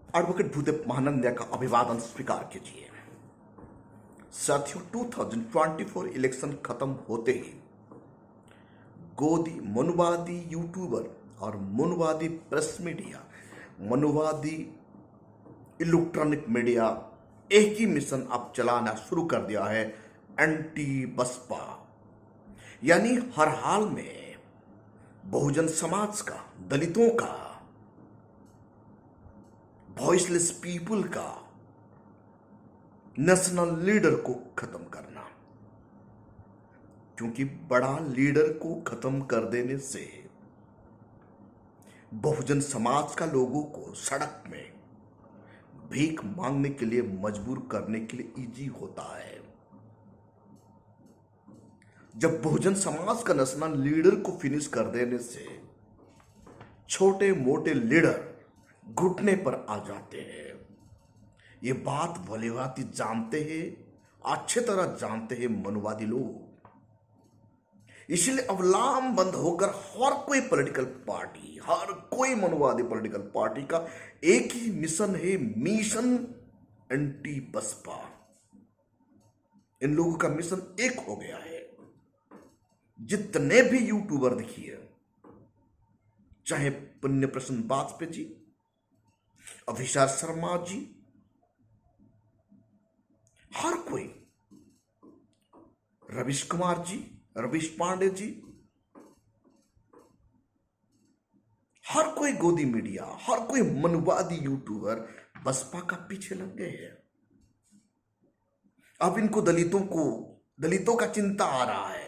Advocate Bhudev Mahananda का अभिवादन स्वीकार कीजिए। साथियों, 2024 इलेक्शन खत्म होते ही गोदी मनुवादी यूट्यूबर और मनुवादी प्रेस मीडिया, मनुवादी इलेक्ट्रॉनिक मीडिया एक ही मिशन अब चलाना शुरू कर दिया है, एंटी बसपा। यानी हर हाल में बहुजन समाज का, दलितों का, वॉइसलेस पीपल का नेशनल लीडर को खत्म करना, क्योंकि बड़ा लीडर को खत्म कर देने से बहुजन समाज का लोगों को सड़क में भीख मांगने के लिए मजबूर करने के लिए इजी होता है। जब बहुजन समाज का नेशनल लीडर को फिनिश कर देने से छोटे मोटे लीडर घुटने पर आ जाते हैं। ये बात भलीभांति जानते हैं, अच्छे तरह जानते हैं मनुवादी लोग। इसलिए अब लाम बंद होकर हर कोई पॉलिटिकल पार्टी, हर कोई मनुवादी पॉलिटिकल पार्टी का एक ही मिशन है, मिशन एंटी बसपा। इन लोगों का मिशन एक हो गया है। जितने भी यूट्यूबर देखिए, चाहे पुण्य प्रसन्न वाजपेयी जी, अभिषेक शर्मा जी, हर कोई, रविश कुमार जी, रविश पांडे जी, हर कोई गोदी मीडिया, हर कोई मनुवादी यूट्यूबर बसपा का पीछे लग गए हैं। अब इनको दलितों का चिंता आ रहा है।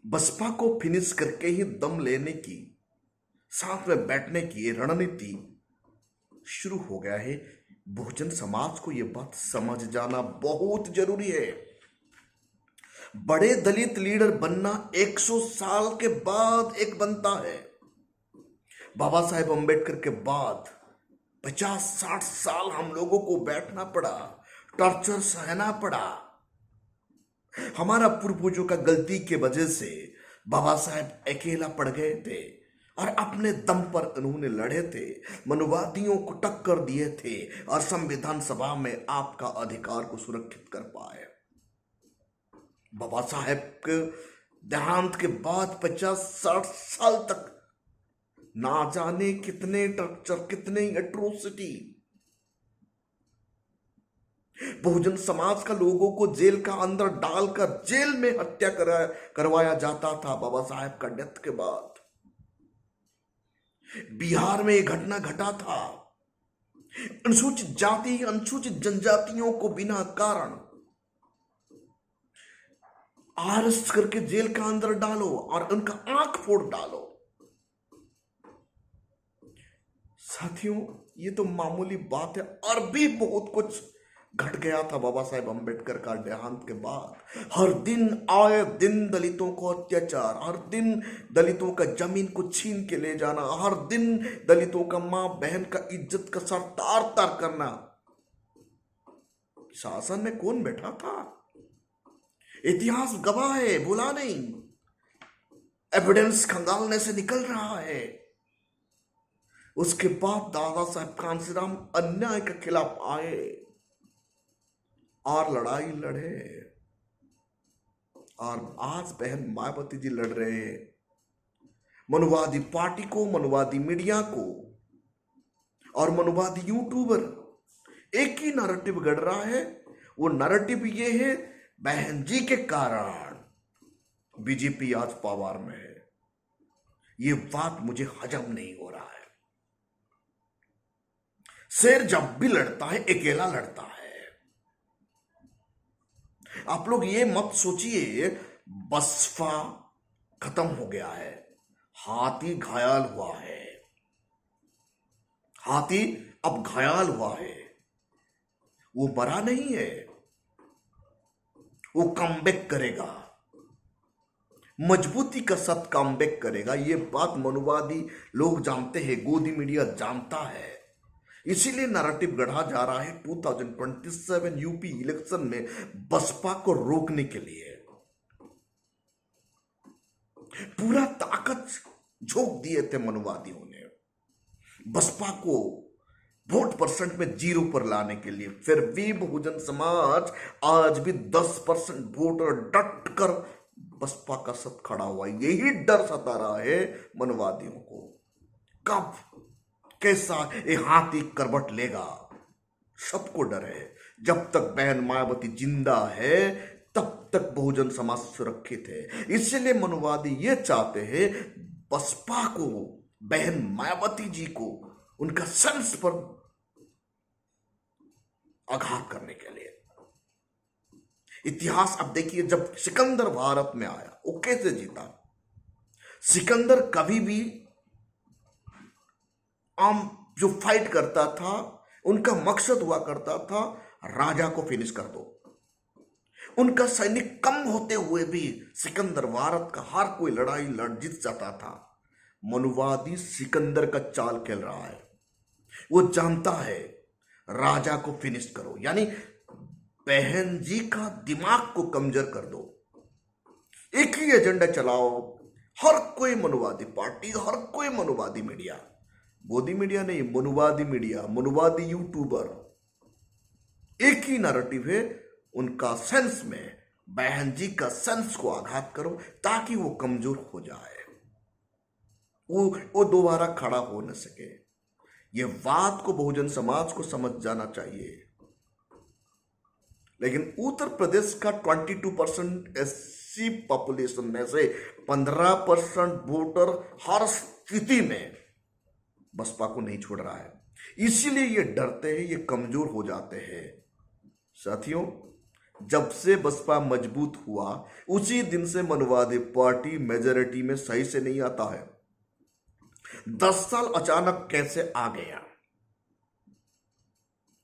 बसपा को फिनिश करके ही दम लेने की, साथ में बैठने की रणनीति शुरू हो गया है। बहुजन समाज को यह बात समझ जाना बहुत जरूरी है। बड़े दलित लीडर बनना 100 साल के बाद एक बनता है। बाबा साहेब अंबेडकर के बाद 50-60 साल हम लोगों को बैठना पड़ा, टॉर्चर सहना पड़ा। हमारा पूर्वजों का गलती के वजह से बाबा साहेब अकेला पड़ गए थे और अपने दम पर उन्होंने लड़े थे, मनुवादियों को टक्कर दिए थे और संविधान सभा में आपका अधिकार को सुरक्षित कर पाए। बाबा साहेब के देहांत के बाद 50-60 साल तक ना जाने कितने टॉर्चर, कितने एट्रोसिटी, बहुजन समाज का लोगों को जेल का अंदर डालकर जेल में हत्या करवाया जाता था। बाबा साहेब का डेथ के बाद बिहार में यह घटना घटा था। अनुसूचित जाति, अनुसूचित जनजातियों को बिना कारण अरेस्ट करके जेल का अंदर डालो और उनका आंख फोड़ डालो। साथियों, ये तो मामूली बात है और भी बहुत कुछ घट गया था बाबा साहेब अंबेडकर का देहांत के बाद। हर दिन आए दिन दलितों को अत्याचार, हर दिन दलितों का जमीन को छीन के ले जाना, हर दिन दलितों का मां बहन का इज्जत का सर तार तार करना। शासन में कौन बैठा था? इतिहास गवाह है, भूला नहीं। एविडेंस खंगालने से निकल रहा है। उसके बाद दादा साहब कांशीराम अन्याय के खिलाफ आए और लड़ाई लड़े, और आज बहन मायावती जी लड़ रहे हैं। मनुवादी पार्टी को, मनुवादी मीडिया को और मनुवादी यूट्यूबर एक ही नैरेटिव गढ़ रहा है। वो नैरेटिव ये है, बहन जी के कारण बीजेपी आज पावर में है। ये बात मुझे हजम नहीं हो रहा है। शेर जब भी लड़ता है अकेला लड़ता है। आप लोग ये मत सोचिए बसपा खत्म हो गया है। हाथी घायल हुआ है। हाथी अब घायल हुआ है, वो मरा नहीं है। वो कमबैक करेगा, मजबूती का साथ कमबैक करेगा। ये बात मनुवादी लोग जानते हैं, गोदी मीडिया जानता है। इसीलिए नैरेटिव गढ़ा जा रहा है 2027 यूपी इलेक्शन में बसपा को रोकने के लिए। पूरा ताकत झोंक दिए थे मनुवादियों ने। बसपा को वोट परसेंट में 0 पर लाने के लिए। फिर भी बहुजन समाज आज भी 10% वोट और डट कर बसपा का साथ खड़ा हुआ है। यही डर सता रहा है मनवादियों को, कब कैसा ये हाथी करवट लेगा, सबको डर है। जब तक बहन मायावती जिंदा है तब तक बहुजन समाज सुरक्षित है। इसलिए मनवादी ये चाहते हैं बसपा को, बहन मायावती जी को, उनका सेंस पर आघात करने के लिए। इतिहास अब देखिए, जब सिकंदर भारत में आया वो कैसे जीता। सिकंदर कभी भी आम जो फाइट करता था उनका मकसद हुआ करता था राजा को फिनिश कर दो। उनका सैनिक कम होते हुए भी सिकंदर भारत का हर कोई लड़ाई लड़ जीत जाता था। मनुवादी सिकंदर का चाल खेल रहा है। वो जानता है राजा को फिनिश करो, यानी बहन जी का दिमाग को कमजोर कर दो। एक ही एजेंडा चलाओ। हर कोई मनुवादी पार्टी, हर कोई मनुवादी मीडिया, गोदी मीडिया नहीं, मनुवादी मीडिया, मनुवादी यूट्यूबर, एक ही नैरेटिव है उनका। सेंस में बहन जी का सेंस को आघात करो ताकि वो कमजोर हो जाए, वो दोबारा खड़ा हो न सके। ये बात को बहुजन समाज को समझ जाना चाहिए। लेकिन उत्तर प्रदेश का 22% एससी पॉपुलेशन में से 15% वोटर हर स्थिति में बसपा को नहीं छोड़ रहा है। इसीलिए ये डरते हैं, ये कमजोर हो जाते हैं। साथियों, जब से बसपा मजबूत हुआ उसी दिन से मनुवादी पार्टी मेजॉरिटी में सही से नहीं आता है। 10 साल अचानक कैसे आ गया?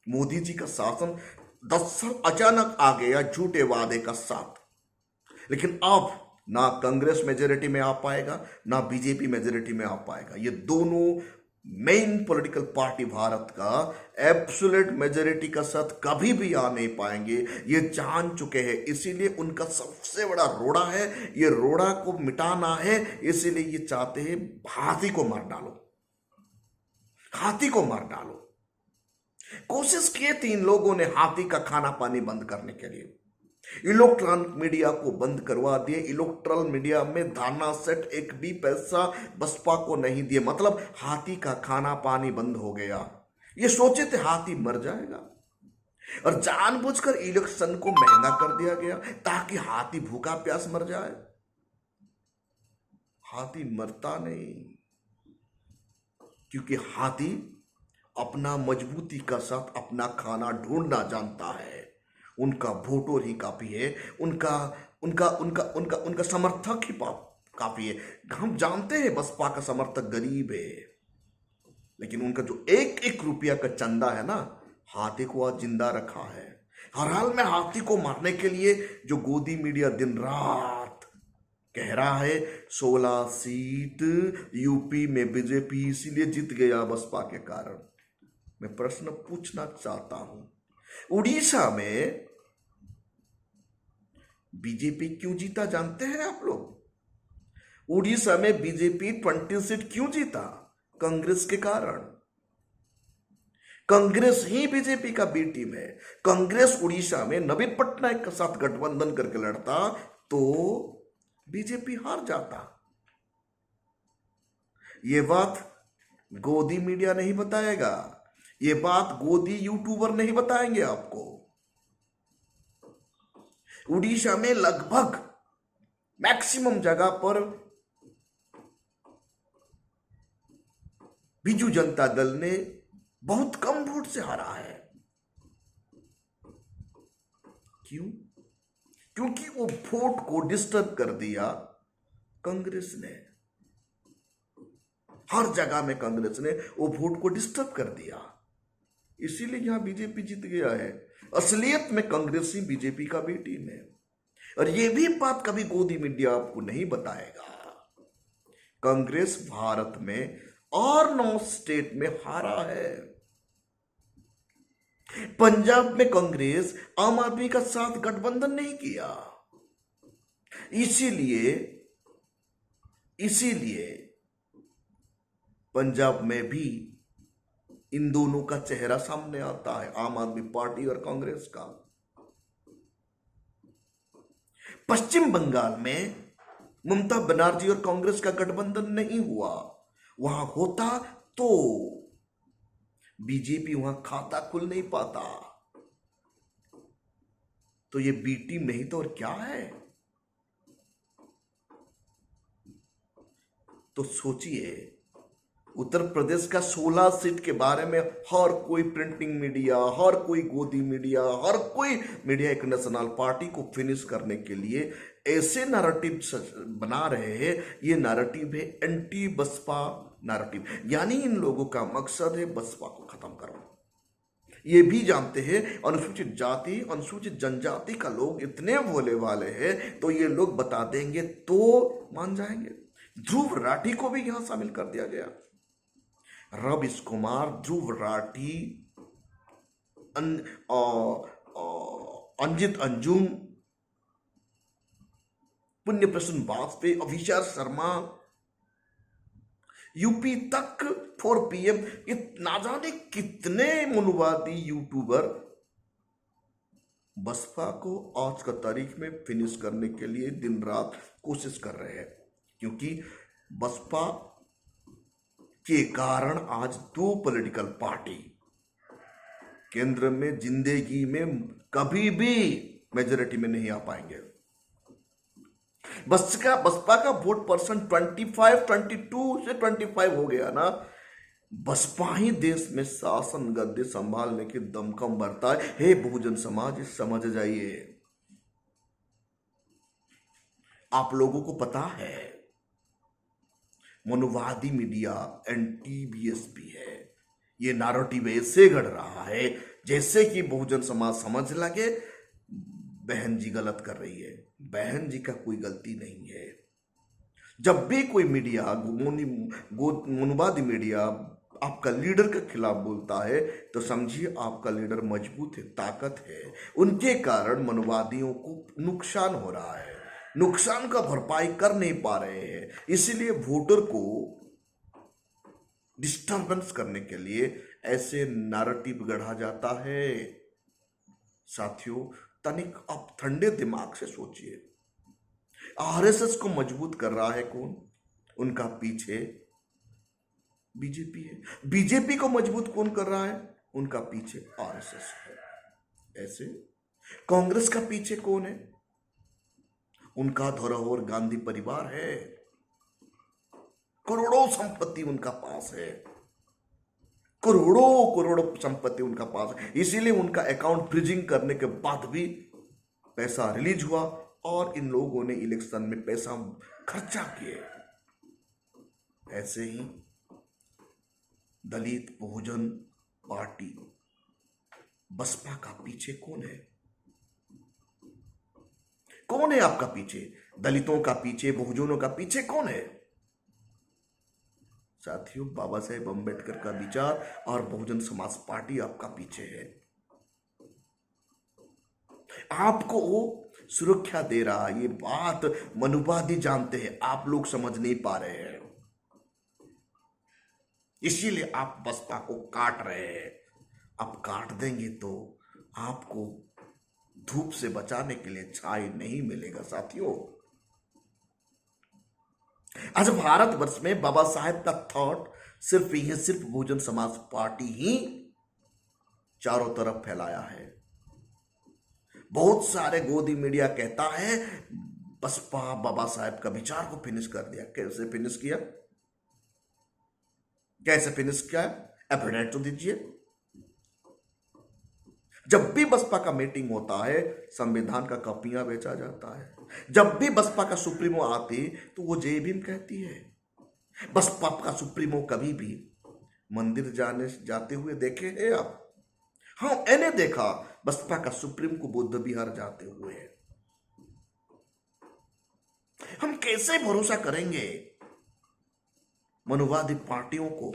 मोदी जी का शासन 10 साल अचानक आ गया झूठे वादे का साथ। लेकिन अब ना कांग्रेस मेजॉरिटी में आ पाएगा ना बीजेपी मेजॉरिटी में आ पाएगा। ये दोनों मेन पॉलिटिकल पार्टी भारत का एब्सोल्यूट मेजॉरिटी का साथ कभी भी आ नहीं पाएंगे, ये जान चुके हैं। इसीलिए उनका सबसे बड़ा रोड़ा है, ये रोड़ा को मिटाना है। इसीलिए ये चाहते हैं हाथी को मार डालो, हाथी को मार डालो। कोशिश किए 3 लोगों ने हाथी का खाना पानी बंद करने के लिए। इलेक्ट्रॉनिक मीडिया को बंद करवा दिए। इलेक्ट्रॉनिक मीडिया में दाना सेट एक भी पैसा बसपा को नहीं दिए। मतलब हाथी का खाना पानी बंद हो गया। ये सोचे थे हाथी मर जाएगा और जानबूझकर इलेक्शन को महंगा कर दिया गया ताकि हाथी भूखा प्यास मर जाए। हाथी मरता नहीं, क्योंकि हाथी अपना मजबूती का साथ अपना खाना ढूंढना जानता है। उनका वोटर ही काफी है, उनका उनका उनका उनका उनका समर्थक ही काफी है। हम जानते हैं बसपा का समर्थक गरीब है, लेकिन उनका जो एक एक रुपया का चंदा है ना, हाथी को आज जिंदा रखा है। हर हाल में हाथी को मारने के लिए जो गोदी मीडिया दिन रात कह रहा है 16 सीट यूपी में बीजेपी इसीलिए जीत गया बसपा के कारण। मैं प्रश्न पूछना चाहता हूं, उड़ीसा में बीजेपी क्यों जीता जानते हैं आप लोग? उड़ीसा में बीजेपी 20 सीट क्यों जीता? कांग्रेस के कारण। कांग्रेस ही बीजेपी का बी टीम है। कांग्रेस उड़ीसा में नवीन पटनायक के साथ गठबंधन करके लड़ता तो बीजेपी हार जाता। ये बात गोदी मीडिया नहीं बताएगा, ये बात गोदी यूट्यूबर नहीं बताएंगे आपको। उड़ीसा में लगभग मैक्सिमम जगह पर बीजू जनता दल ने बहुत कम वोट से हारा है। क्यों? क्योंकि वो वोट को डिस्टर्ब कर दिया कांग्रेस ने। हर जगह में कांग्रेस ने वो वोट को डिस्टर्ब कर दिया, इसीलिए यहां बीजेपी जीत गया है। असलियत में कांग्रेस ही बीजेपी का बी टीम है। और ये भी बात कभी गोदी मीडिया आपको नहीं बताएगा। कांग्रेस भारत में और 9 स्टेट में हारा है। पंजाब में कांग्रेस आम आदमी का साथ गठबंधन नहीं किया, इसीलिए पंजाब में भी इन दोनों का चेहरा सामने आता है, आम आदमी पार्टी और कांग्रेस का। पश्चिम बंगाल में ममता बनर्जी और कांग्रेस का गठबंधन नहीं हुआ। वहां होता तो बीजेपी वहां खाता खुल नहीं पाता। तो ये बी टीम नहीं तो और क्या है? तो सोचिए, उत्तर प्रदेश का 16 सीट के बारे में हर कोई प्रिंटिंग मीडिया, हर कोई गोदी मीडिया, हर कोई मीडिया एक नेशनल पार्टी को फिनिश करने के लिए ऐसे नैरेटिव बना रहे हैं। ये नैरेटिव है एंटी बसपा नैरेटिव, यानी इन लोगों का मकसद है बसपा को खत्म करना। ये भी जानते हैं अनुसूचित जाति, अनुसूचित जनजाति का लोग इतने भोले वाले हैं, तो ये लोग बता देंगे तो मान जाएंगे। ध्रुव राठी को भी यहां शामिल कर दिया गया। रविश कुमार, ध्रुव राठी, अंजित अंजुम, पुण्य प्रसून वाजपेयी, अभिषेक शर्मा, यूपी तक 4 PM, ये ना जाने कितने मनुवादी यूट्यूबर बसपा को आज का तारीख में फिनिश करने के लिए दिन रात कोशिश कर रहे हैं, क्योंकि बसपा के कारण आज 2 पॉलिटिकल पार्टी केंद्र में जिंदगी में कभी भी मेजोरिटी में नहीं आ पाएंगे। बसपा का वोट परसेंट 22 से 25 हो गया ना, बसपा ही देश में शासन गद्दे संभालने के दमखम भरता है। हे बहुजन समाज, समझ जाइए। आप लोगों को पता है मनुवादी मीडिया एंटी बीएसपी है। ये नैरेटिव ऐसे गढ़ रहा है जैसे कि बहुजन समाज समझ लगे बहन जी गलत कर रही है। बहन जी का कोई गलती नहीं है। जब भी कोई मीडिया, मनुवादी मीडिया आपका लीडर के खिलाफ बोलता है तो समझिए आपका लीडर मजबूत है, ताकत है। उनके कारण मनुवादियों को नुकसान हो रहा है, नुकसान का भरपाई कर नहीं पा रहे हैं। इसीलिए वोटर को डिस्टर्बेंस करने के लिए ऐसे नैरेटिव गढ़ा जाता है। साथियों, तनिक आप ठंडे दिमाग से सोचिए, आरएसएस को मजबूत कर रहा है कौन? उनका पीछे बीजेपी है। बीजेपी को मजबूत कौन कर रहा है? उनका पीछे आरएसएस है। ऐसे कांग्रेस का पीछे कौन है? उनका धरोहर गांधी परिवार है। करोड़ों संपत्ति उनका पास है, करोड़ों करोड़ों संपत्ति उनका पास है। इसीलिए उनका अकाउंट फ्रीजिंग करने के बाद भी पैसा रिलीज हुआ और इन लोगों ने इलेक्शन में पैसा खर्चा किए। ऐसे ही दलित बहुजन पार्टी बसपा का पीछे कौन है? कौन है आपका पीछे? दलितों का पीछे, बहुजनों का पीछे कौन है? साथियों, बाबा साहेब अम्बेडकर का विचार और बहुजन समाज पार्टी आपका पीछे है। आपको वो सुरक्षा दे रहा है। ये बात मनुवादी जानते हैं, आप लोग समझ नहीं पा रहे हैं। इसीलिए आप बसपा को काट रहे हैं। अब काट देंगे तो आपको धूप से बचाने के लिए छाई नहीं मिलेगा। साथियों, आज भारतवर्ष में बाबा साहेब का थॉट सिर्फ बहुजन समाज पार्टी ही चारों तरफ फैलाया है। बहुत सारे गोदी मीडिया कहता है बसपा बाबा साहेब का विचार को फिनिश कर दिया। कैसे फिनिश किया? कैसे फिनिश किया? एविडेंस तो दीजिए। जब भी बसपा का मीटिंग होता है, संविधान का कॉपियां बेचा जाता है। जब भी बसपा का सुप्रीमो आती तो वो जय भीम कहती है। बसपा का सुप्रीमो कभी भी मंदिर जाते हुए देखे हैं आप? हाँ, मैंने देखा बसपा का सुप्रीम को बुद्ध विहार जाते हुए। हम कैसे भरोसा करेंगे मनुवादी पार्टियों को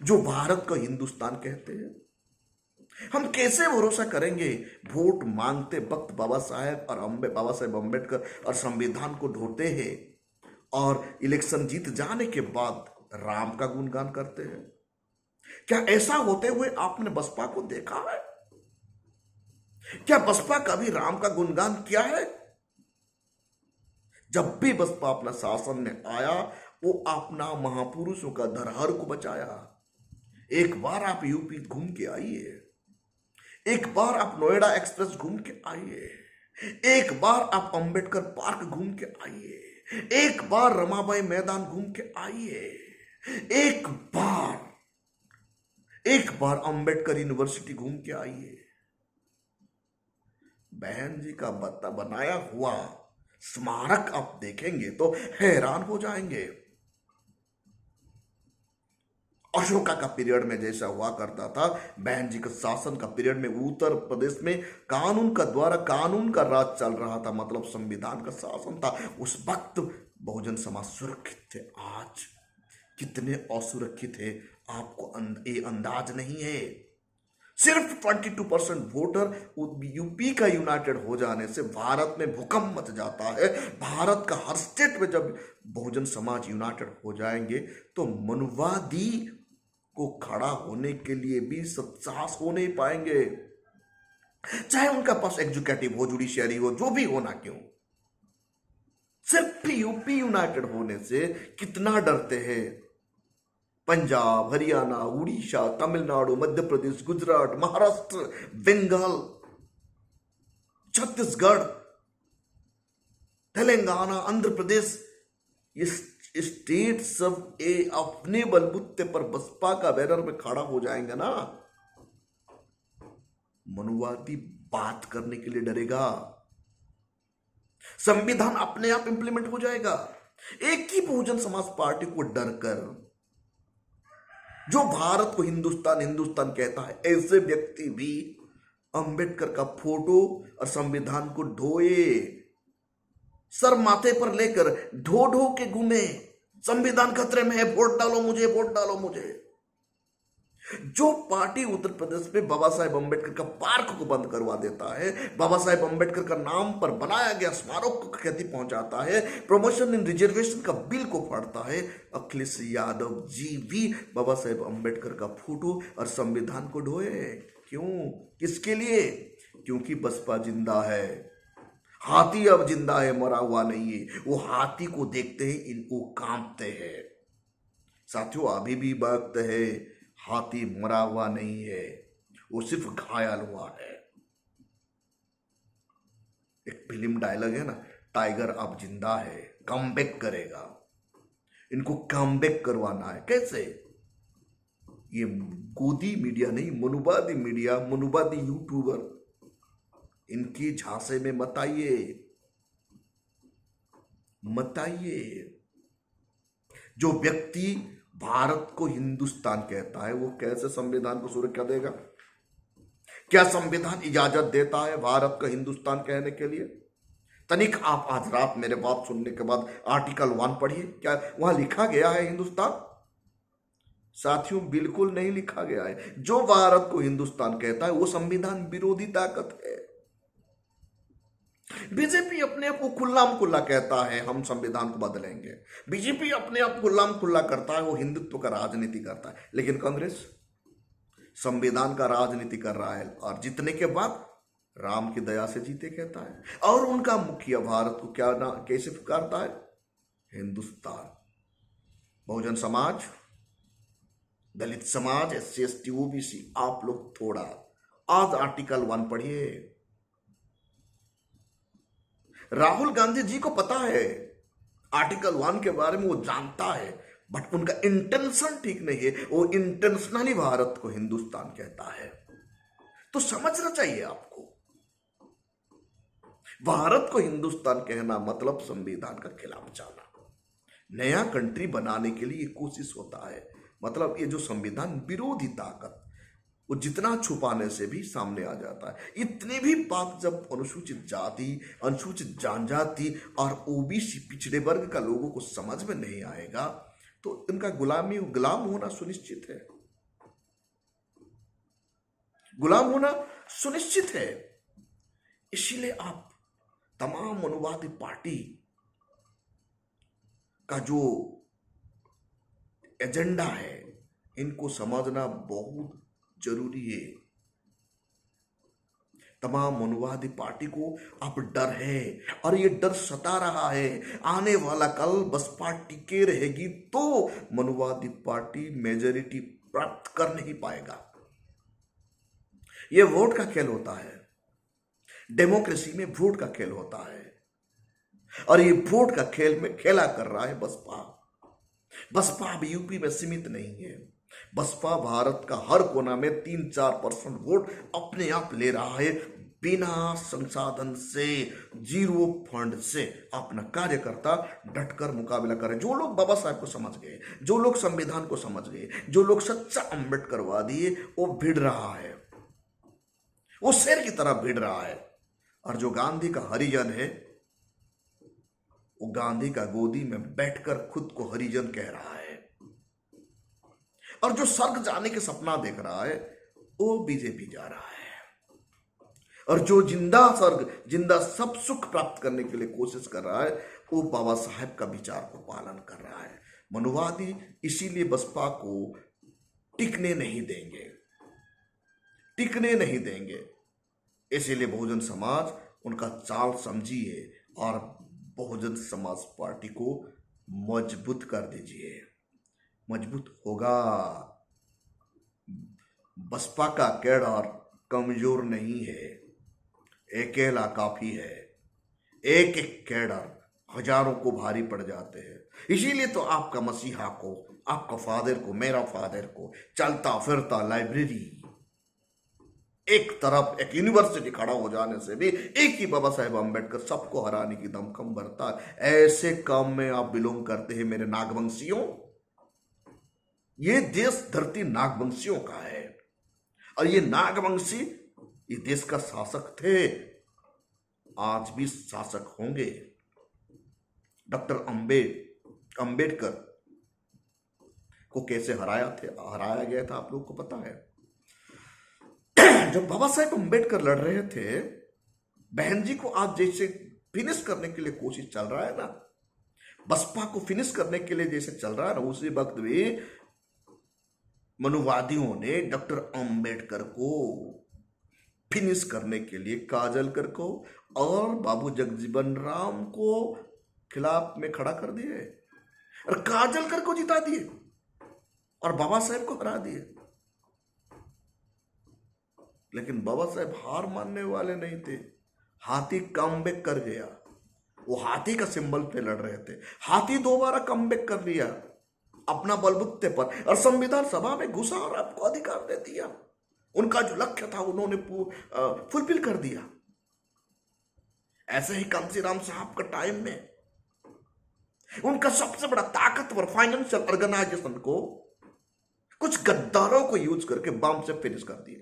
जो भारत का हिंदुस्तान कहते हैं? हम कैसे भरोसा करेंगे वोट मांगते वक्त बाबा साहेब अम्बेडकर और संविधान को ढोते हैं और इलेक्शन जीत जाने के बाद राम का गुणगान करते हैं? क्या ऐसा होते हुए आपने बसपा को देखा है? क्या बसपा कभी राम का गुणगान किया है? जब भी बसपा अपना शासन में आया, वो अपना महापुरुषों का धरोहर को बचाया। एक बार आप यूपी घूम के आइए, एक बार आप नोएडा एक्सप्रेस घूम के आइए, एक बार आप अंबेडकर पार्क घूम के आइए, एक बार रमाबाई मैदान घूम के आइए, एक बार अंबेडकर यूनिवर्सिटी घूम के आइए। बहन जी का बनाया हुआ स्मारक आप देखेंगे तो हैरान हो जाएंगे। अशोका का पीरियड में जैसा हुआ करता था, बहन जी के शासन का पीरियड में उत्तर प्रदेश में कानून का राज चल रहा था, मतलब संविधान का शासन था। उस वक्त बहुजन समाज सुरक्षित थे। आज कितने असुरक्षित है आपको ये अंदाज नहीं है। सिर्फ 22% वोटर यूपी का यूनाइटेड हो जाने से भारत में भूकंप मच जाता है। भारत का हर स्टेट में जब बहुजन समाज यूनाइटेड हो जाएंगे तो मनुवादी को खड़ा होने के लिए भी साहस हो नहीं पाएंगे, चाहे उनका पास एग्जीक्यूटिव हो, जुडिशियरी हो, जो भी होना क्यों। सिर्फ यूपी यूनाइटेड होने से कितना डरते हैं। पंजाब, हरियाणा, उड़ीसा, तमिलनाडु, मध्य प्रदेश, गुजरात, महाराष्ट्र, बंगाल, छत्तीसगढ़, तेलंगाना, आंध्र प्रदेश, ये स्टेट सब अपने बलबूते पर बसपा का बैनर में खड़ा हो जाएंगे ना, मनुवादी बात करने के लिए डरेगा। संविधान अपने आप इंप्लीमेंट हो जाएगा। एक ही बहुजन समाज पार्टी को डरकर, जो भारत को हिंदुस्तान हिंदुस्तान कहता है, ऐसे व्यक्ति भी अंबेडकर का फोटो और संविधान को ढोए, सर माथे पर लेकर ढो ढो के घूमे। संविधान खतरे में है, वोट डालो मुझे, वोट डालो मुझे। जो पार्टी उत्तर प्रदेश में बाबा साहेब अंबेडकर का पार्क को बंद करवा देता है, बाबा साहेब अंबेडकर का नाम पर बनाया गया स्मारक को क्षति पहुंचाता है, प्रमोशन इन रिजर्वेशन का बिल को फाड़ता है, अखिलेश यादव जी भी बाबा साहेब अंबेडकर का फोटो और संविधान को ढोए। क्यों? किसके लिए? क्योंकि बसपा जिंदा है। हाथी अब जिंदा है, मरा हुआ नहीं है। वो हाथी को देखते ही इनको कांपते हैं। साथियों, अभी भी वक्त है, हाथी मरा हुआ नहीं है, वो सिर्फ घायल हुआ है। एक फिल्म डायलॉग है ना, टाइगर अब जिंदा है, कमबैक करेगा। इनको कमबैक करवाना है। कैसे? ये गोदी मीडिया नहीं, मनुवादी मीडिया, मनुवादी यूट्यूबर, इनकी झांसे में मत आइए, मत आइए। जो व्यक्ति भारत को हिंदुस्तान कहता है, वो कैसे संविधान को सुरक्षा देगा? क्या संविधान इजाजत देता है भारत का हिंदुस्तान कहने के लिए? तनिक आप आज रात मेरे बात सुनने के बाद आर्टिकल 1 पढ़िए, क्या वहां लिखा गया है हिंदुस्तान? साथियों, बिल्कुल नहीं लिखा गया है। जो भारत को हिंदुस्तान कहता है वो संविधान विरोधी ताकत है। बीजेपी अपने आप को खुल्लाम खुल्ला कहता है हम संविधान को बदलेंगे। बीजेपी अपने आप खुल्लाम खुल्ला करता है वो हिंदुत्व का राजनीति करता है, लेकिन कांग्रेस संविधान का राजनीति कर रहा है और जीतने के बाद राम की दया से जीते कहता है। और उनका मुखिया भारत को क्या ना कैसे पुकारता है? हिंदुस्तान। बहुजन समाज, दलित समाज, SC ST OBC, आप लोग थोड़ा आज आर्टिकल 1 पढ़िए। राहुल गांधी जी को पता है आर्टिकल 1 के बारे में, वो जानता है, बट उनका इंटेंशन ठीक नहीं है। वो इंटेंशनली भारत को हिंदुस्तान कहता है। तो समझना चाहिए आपको, भारत को हिंदुस्तान कहना मतलब संविधान का खिलाफ जाना। नया कंट्री बनाने के लिए कोशिश होता है, मतलब ये जो संविधान विरोधी ताकत, वो जितना छुपाने से भी सामने आ जाता है। इतनी भी बात जब अनुसूचित जाति, अनुसूचित जनजाति और OBC पिछड़े वर्ग का लोगों को समझ में नहीं आएगा तो इनका गुलाम होना सुनिश्चित है। गुलाम होना सुनिश्चित है। इसीलिए आप तमाम मनुवादी पार्टी का जो एजेंडा है, इनको समझना बहुत जरूरी है। तमाम मनुवादी पार्टी को अब डर है और ये डर सता रहा है। आने वाला कल बसपा टिके रहेगी तो मनुवादी पार्टी मेजॉरिटी प्राप्त कर नहीं पाएगा। ये वोट का खेल होता है, डेमोक्रेसी में वोट का खेल होता है और ये वोट का खेल में खेला कर रहा है बसपा। बसपा अब यूपी में सीमित नहीं है। बसपा भारत का हर कोना में 3-4% वोट अपने आप ले रहा है, बिना संसाधन से, जीरो फंड से। अपना कार्यकर्ता डटकर मुकाबला करे। जो लोग बाबा साहब को समझ गए, जो लोग संविधान को समझ गए, जो लोग सच्चा अम्बेडकरवादी है, वो भिड़ रहा है, वो शेर की तरह भिड़ रहा है। और जो गांधी का हरिजन है, वो गांधी का गोदी में बैठकर खुद को हरिजन कह रहा है। और जो स्वर्ग जाने के सपना देख रहा है, वो बीजेपी जा रहा है। और जो जिंदा स्वर्ग, जिंदा सब सुख प्राप्त करने के लिए कोशिश कर रहा है, वो बाबा साहेब का विचार को पालन कर रहा है। मनुवादी इसीलिए बसपा को टिकने नहीं देंगे, टिकने नहीं देंगे। इसीलिए बहुजन समाज उनका चाल समझिए और बहुजन समाज पार्टी को मजबूत कर दीजिए। मजबूत होगा। बसपा का कैडर कमजोर नहीं है, अकेला काफी है। एक एक कैडर हजारों को भारी पड़ जाते हैं। इसीलिए तो आपका मसीहा को, आपका फादर को, मेरा फादर को चलता फिरता लाइब्रेरी, एक तरफ एक यूनिवर्सिटी खड़ा हो जाने से भी एक ही बाबा साहेब अम्बेडकर सबको हराने की दमखम भरता है। ऐसे काम में आप बिलोंग करते हैं मेरे नागवंशियों। ये देश धरती नागवंशियों का है और ये नागवंशी ये देश का शासक थे, आज भी शासक होंगे। डॉक्टर अंबेडकर को कैसे हराया गया था, आप लोगों को पता है। जब बाबा साहेब अंबेडकर लड़ रहे थे, बहन जी को आज जैसे फिनिश करने के लिए कोशिश चल रहा है ना, बसपा को फिनिश करने के लिए जैसे चल रहा है ना, उसी वक्त भी मनुवादियों ने डॉक्टर अंबेडकर को फिनिश करने के लिए काजलकर को और बाबू जगजीवन राम को खिलाफ में खड़ा कर दिए और काजलकर को जिता दिए और बाबा साहेब को हरा दिए। लेकिन बाबा साहेब हार मानने वाले नहीं थे। हाथी कमबैक कर गया। वो हाथी का सिंबल पे लड़ रहे थे, हाथी दोबारा कमबैक कर लिया अपना बलबुत्ते पर और संविधान सभा में घुसा और आपको अधिकार दे दिया। उनका जो लक्ष्य था उन्होंने फुलफिल कर दिया। ऐसे ही कांशीराम साहब का टाइम में उनका सबसे बड़ा ताकतवर फाइनेंशियल ऑर्गेनाइजेशन को कुछ गद्दारों को यूज करके बम से फिनिश कर दिया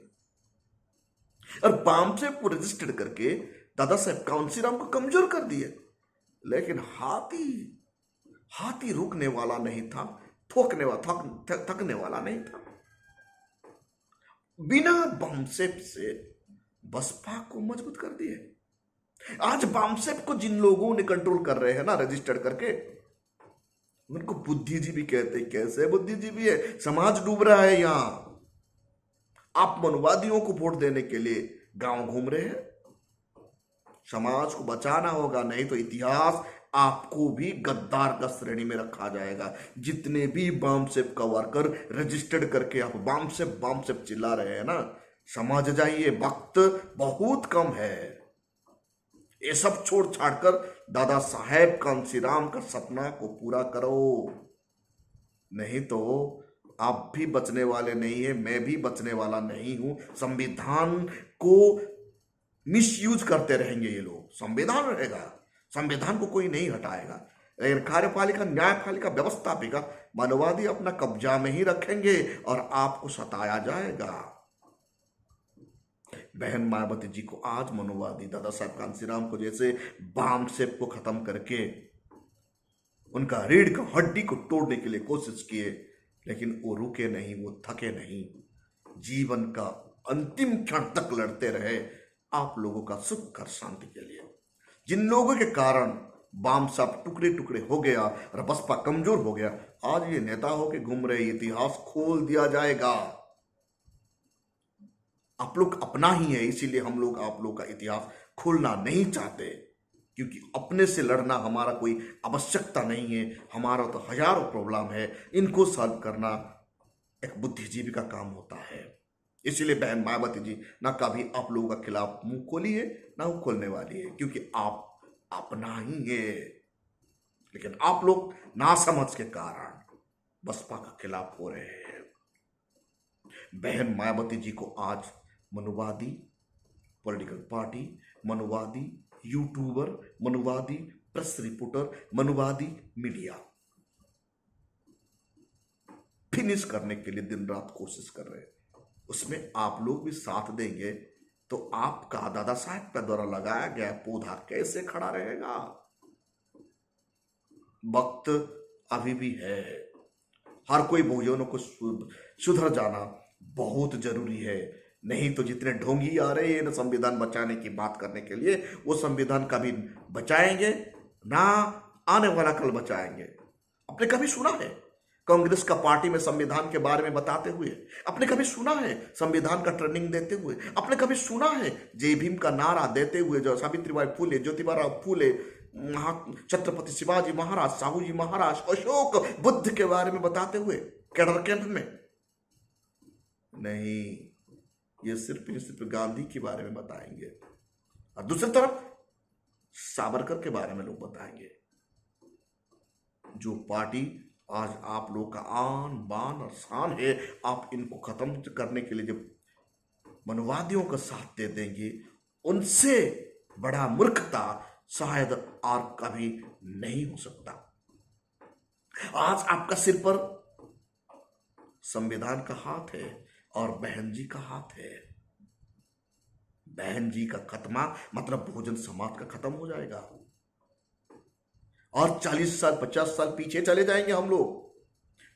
और बम से को रजिस्टर्ड करके दादा साहेब कांशीराम को कमजोर कर दिए। लेकिन हाथी रुकने वाला नहीं था, थकने वाला नहीं था। बिना बामसेप से बसपा को मजबूत कर दिए। आज बामसेप को जिन लोगों ने कंट्रोल कर रहे हैं ना रजिस्टर्ड करके, उनको बुद्धिजीवी कहते हैं। कैसे बुद्धिजीवी है? समाज डूब रहा है यहां। आप मनुवादियों को वोट देने के लिए गांव घूम रहे हैं। समाज को बचाना होगा, नहीं तो इतिहास आपको भी गद्दार का श्रेणी में रखा जाएगा। जितने भी बामसेप का वर्कर रजिस्टर्ड करके आप बामसेप चिल्ला रहे हैं ना, समझ जाइए वक्त बहुत कम है। ये सब छोड़ छाड़कर दादा साहेब कांशीराम का सपना को पूरा करो, नहीं तो आप भी बचने वाले नहीं है, मैं भी बचने वाला नहीं हूं। संविधान को मिसयूज करते रहेंगे ये लोग। संविधान रहेगा, संविधान को कोई नहीं हटाएगा, लेकिन कार्यपालिका न्यायपालिका व्यवस्थापिका मानवादी अपना कब्जा में ही रखेंगे और आपको सताया जाएगा। बहन मायावती जी को आज मनुवादी दादा साहब कांशीराम को जैसे बामसेप को खत्म करके उनका रीढ़ का हड्डी को तोड़ने के लिए कोशिश किए, लेकिन वो रुके नहीं, वो थके नहीं। जीवन का अंतिम क्षण तक लड़ते रहे आप लोगों का सुख और शांति के लिए। जिन लोगों के कारण बाम साहब टुकड़े टुकड़े हो गया और बसपा कमजोर हो गया। आज ये नेता होके घूम रहे, इतिहास खोल दिया जाएगा। आप लोग अपना ही है, इसीलिए हम लोग आप लोग का इतिहास खोलना नहीं चाहते, क्योंकि अपने से लड़ना हमारा कोई आवश्यकता नहीं है। हमारा तो हजारों प्रॉब्लम है, इनको सॉल्व करना एक बुद्धिजीवी का काम होता है। इसीलिए बहन मायावती जी ना कभी आप लोगों का खिलाफ मुंह खोली है ना वो खोलने वाली है, क्योंकि आप अपना ही है। लेकिन आप लोग नासमझ के कारण बसपा के खिलाफ हो रहे हैं। बहन मायावती जी को आज मनुवादी पॉलिटिकल पार्टी, मनुवादी यूट्यूबर, मनुवादी प्रेस रिपोर्टर, मनुवादी मीडिया फिनिश करने के लिए दिन रात कोशिश कर रहे हैं। उसमें आप लोग भी साथ देंगे तो आपका दादा साहब के द्वारा लगाया गया पौधा कैसे खड़ा रहेगा? वक्त अभी भी है। हर कोई बहुजनों को सुधर जाना बहुत जरूरी है। नहीं तो जितने ढोंगी आ रहे हैं ना संविधान बचाने की बात करने के लिए, वो संविधान कभी बचाएंगे ना आने वाला कल बचाएंगे। आपने कभी सुना है कांग्रेस का पार्टी में संविधान के बारे में बताते हुए? आपने कभी सुना है संविधान का ट्रेनिंग देते हुए? आपने कभी सुना है जय भीम का नारा देते हुए जो सावित्रीबाई फुले, ज्योतिबा फुले, छत्रपति शिवाजी महाराज, साहू जी महाराज, अशोक बुद्ध के बारे में बताते हुए कैडर कैंप में? नहीं, ये सिर्फ गांधी के बारे में बताएंगे और दूसरी तरफ सावरकर के बारे में लोग बताएंगे। जो पार्टी आज आप लोग का आन बान और शान है, आप इनको खत्म करने के लिए जब मनुवादियों का साथ दे देंगे, उनसे बड़ा मूर्खता शायद और कभी नहीं हो सकता। आज आपका सिर पर संविधान का हाथ है और बहन जी का हाथ है। बहन जी का खत्मा मतलब बहुजन समाज का खत्म हो जाएगा और 40 साल 50 साल पीछे चले जाएंगे हम लोग।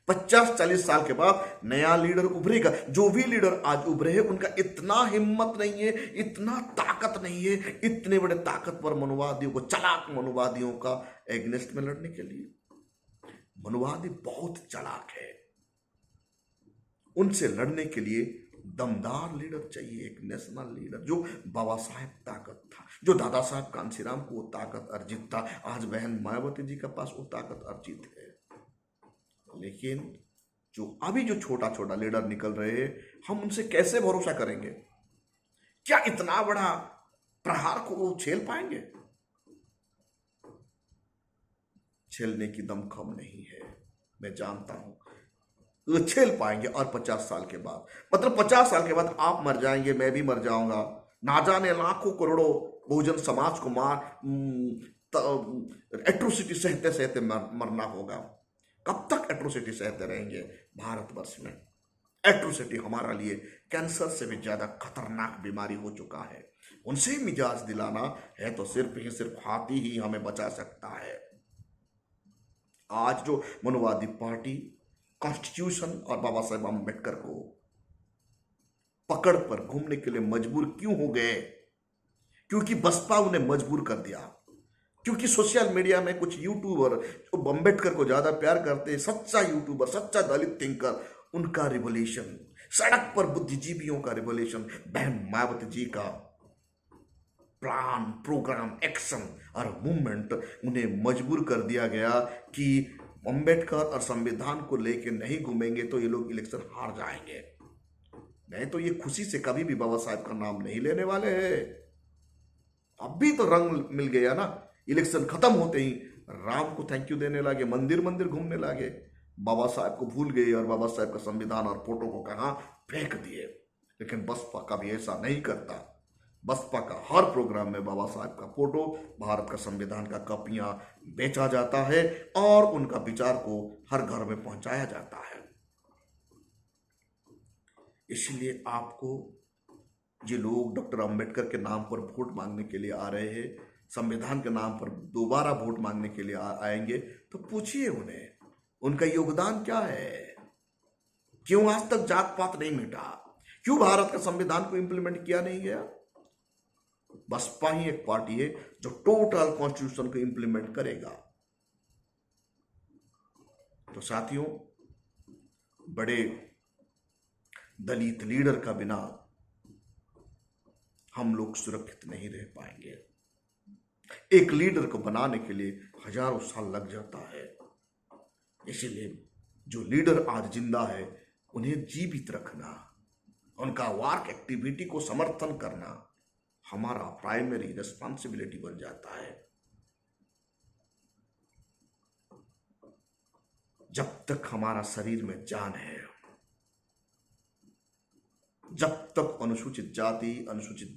50-40 साल के बाद नया लीडर उभरेगा। जो भी लीडर आज उभरे हैं उनका इतना हिम्मत नहीं है, इतना ताकत नहीं है, इतने बड़े ताकतवर मनुवादियों को, चालाक मनुवादियों का एग्नेस्ट में लड़ने के लिए। मनुवादी बहुत चालाक है, उनसे लड़ने के लिए दमदार लीडर चाहिए, एक नेशनल लीडर। जो बाबा साहेब ताकत था, जो दादा साहेब कांशीराम को वो ताकत अर्जित था, आज बहन मायावती जी के पास वो ताकत अर्जित है। लेकिन जो अभी जो छोटा छोटा लीडर निकल रहे हैं, हम उनसे कैसे भरोसा करेंगे? क्या इतना बड़ा प्रहार को वो झेल पाएंगे? झेलने की दम कम नहीं है, मैं जानता हूं वो झेल पाएंगे। और 50 साल के बाद, मतलब 50 साल के बाद आप मर जाएंगे, मैं भी मर जाऊंगा, ना जाने लाखों करोड़ों बहुजन समाज को एट्रोसिटी सहते सहते मरना होगा। कब तक एट्रोसिटी सहते रहेंगे? भारतवर्ष में एट्रोसिटी हमारा लिए कैंसर से भी ज्यादा खतरनाक बीमारी हो चुका है। उनसे ही मिजाज दिलाना है तो सिर्फ हाथी ही हमें बचा सकता है। आज जो मनुवादी पार्टी कॉन्स्टिट्यूशन और बाबा साहेब अम्बेडकर को पकड़ पर घूमने के लिए मजबूर क्यों हो गए? क्योंकि बसपा उन्हें मजबूर कर दिया। क्योंकि सोशल मीडिया में कुछ यूट्यूबर जो अम्बेडकर को ज्यादा प्यार करते हैं, सच्चा यूट्यूबर, सच्चा दलित थिंकर, उनका रिवोल्यूशन, सड़क पर बुद्धिजीवियों का रिवोल्यूशन, बहन मायावती जी का प्लान, प्रोग्राम, एक्शन और मूवमेंट उन्हें मजबूर कर दिया गया कि अम्बेडकर और संविधान को लेकर नहीं घूमेंगे तो ये लोग इलेक्शन हार जाएंगे। नहीं तो ये खुशी से कभी भी बाबा साहब का नाम नहीं लेने वाले हैं। अब भी तो रंग मिल गया ना, इलेक्शन खत्म होते ही राम को थैंक यू देने लगे, मंदिर मंदिर घूमने लगे, बाबा साहब को भूल गए और बाबा साहब का संविधान और फोटो को कहां फेंक दिए। लेकिन बसपा कभी ऐसा नहीं करता। बसपा का हर प्रोग्राम में बाबा साहब का फोटो, भारत का संविधान का कॉपियां बेचा जाता है और उनका विचार को हर घर में पहुंचाया जाता है। इसलिए आपको जो लोग डॉक्टर अंबेडकर के नाम पर वोट मांगने के लिए आ रहे हैं, संविधान के नाम पर दोबारा वोट मांगने के लिए आएंगे, तो पूछिए उन्हें उनका योगदान क्या है। क्यों आज तक जात पात नहीं मिटा? क्यों भारत का संविधान को इंप्लीमेंट किया नहीं गया? बसपा ही एक पार्टी है जो टोटल कॉन्स्टिट्यूशन को इंप्लीमेंट करेगा। तो साथियों, बड़े दलित लीडर का बिना हम लोग सुरक्षित नहीं रह पाएंगे। एक लीडर को बनाने के लिए हजारों साल लग जाता है। इसीलिए जो लीडर आज जिंदा है उन्हें जीवित रखना, उनका वर्क एक्टिविटी को समर्थन करना हमारा प्राइमरी रिस्पॉन्सिबिलिटी बन जाता है। जब तक हमारा शरीर में जान है, जब तक अनुसूचित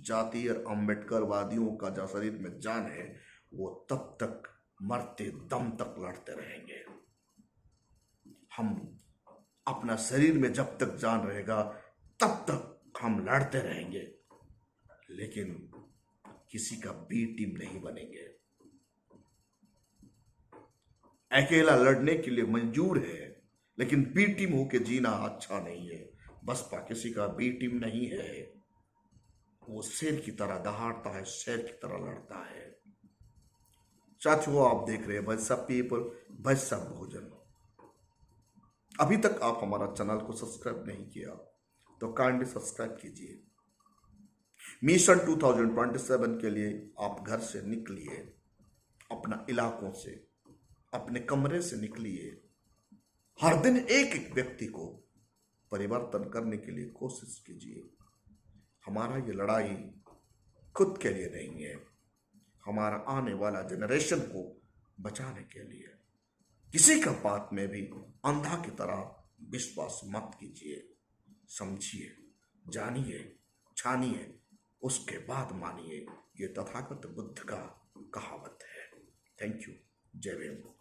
जाति और अम्बेडकरवादियों का जो शरीर में जान है, वो तब तक मरते दम तक लड़ते रहेंगे। हम अपना शरीर में जब तक जान रहेगा तब तक हम लड़ते रहेंगे, लेकिन किसी का बी टीम नहीं बनेंगे। अकेला लड़ने के लिए मंजूर है, लेकिन बी टीम होके जीना अच्छा नहीं है। बसपा किसी का बी टीम नहीं है। वो शेर की तरह दहाड़ता है, शेर की तरह लड़ता है। साथियों, आप देख रहे हैं भैंसा पीपल, भैंसा भोजन। अभी तक आप हमारा चैनल को सब्सक्राइब नहीं किया तो काइंडली सब्सक्राइब कीजिए। मिशन 2027 के लिए आप घर से निकलिए, अपना इलाकों से, अपने कमरे से निकलिए। हर दिन एक एक व्यक्ति को परिवर्तन करने के लिए कोशिश कीजिए। हमारा ये लड़ाई खुद के लिए नहीं है, हमारा आने वाला जनरेशन को बचाने के लिए। किसी का बात में भी अंधा की तरह विश्वास मत कीजिए। समझिए, जानिए, छानिए, उसके बाद मानिए। ये तथागत बुद्ध का कहावत है। Thank you. जय भीम।